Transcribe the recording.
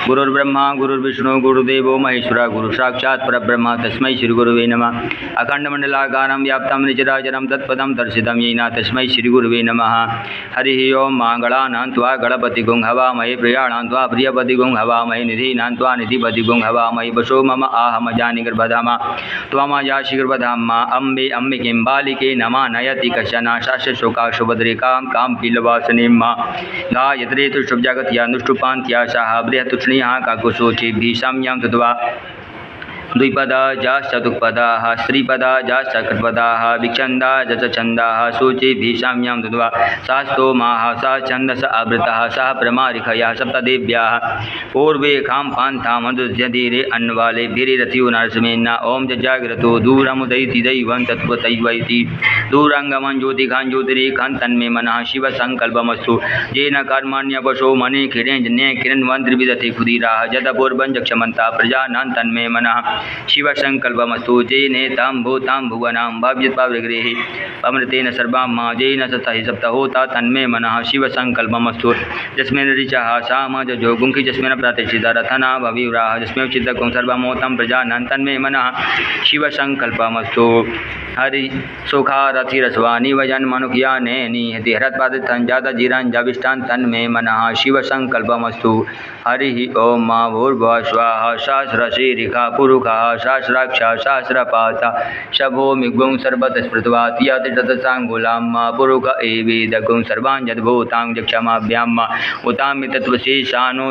गुरुर्ब्रह्मा गुरुर्विष्णु गुरुदेवो महेश्वरः गुरु साक्षात् परब्रह्म तस्मै श्रीगुरुवे नमः। अखण्डमण्डलाकारं व्याप्तं निचराचरं तत्पदं दर्शितं येन तस्मै श्रीगुरुवे नमः। हरिः ओं। माङ्गलानां त्वा गणपतिगुं हवामहे प्रियाणां त्वा प्रियपतिगुं हवामहे निधीनां त्वा निधिपतिगुं हवामहे वशो मम आहमजानि गर्भधामा त्वमजा शीघ्रधामा अम्बे अम्बिकें बालिके नमा नयति कश्चन शाश्वशोका शुभद्रेकां कां पीलवासनीं मा गायत्रे तुष्टुप्जगत्या नुष्टुपान्त्या सह बृहतुष्णीः काकुशोचिभिः संयं तद्वा द्विपदा चतुष्पदाः स्त्रीपदा चतुष्पदाः विच्छन्दा छन्दाः सूचिभिः साम्यं तद्वा सा स्तोमाः सा छन्दस आवृतः सः प्रमारिखया सप्तदेव्याः पूर्वे खां पान्थां मधुध्यधीरे अन्वाले भिरिरथियो नरसिंहेन ओं जाग्रतो दूरमुदयति दैवं तत्त्वतैवैति दूरङ्गमं ज्योतिखां ज्योतिरेखां तन्मे मनः शिवसङ्कल्पमस्तु येन कर्मण्यपशो मने किरञ्जन्ये किरण्वन्त्रिविदते खुदीराः जतपूर्वं जक्षमन्ता प्रजानां तन्मे मनः शिवसङ्कल्पमस्तु जेनेतां भूतां भुवनां भव्यत्पावृगृहे अमृतेन सर्वां जेन सतहि सप्तहोता तन्मे मनः शिवसङ्कल्पमस्तु यस्मिन् ऋचः सामजो गुंखि यस्मिन् प्रतिष्ठिता रथना भविव्राः यस्मिन् चित्तकुं सर्वमोतं प्रजानां तन्मे मनः शिवसङ्कल्पमस्तु। हरि सुखारथिरस्वानि वजन्मनुज्ञाने निहति हरत्पादितं जातजीराञ्जाविष्टान् तन्मे मनः शिवसङ्कल्पमस्तु। हरिः ओं। मा भूर्भुवः स्वः सहस्रशीरिखा पुरुखः सहस्राक्षा सहस्रपाता शभोमिगुं सर्वतः स्मृत्वा तियतिशतसाङ्गुलां मा पुरुख एवेदगुं सर्वान् यद्भूतां यक्षमाभ्यां मा उतामि तत्त्वशेषानो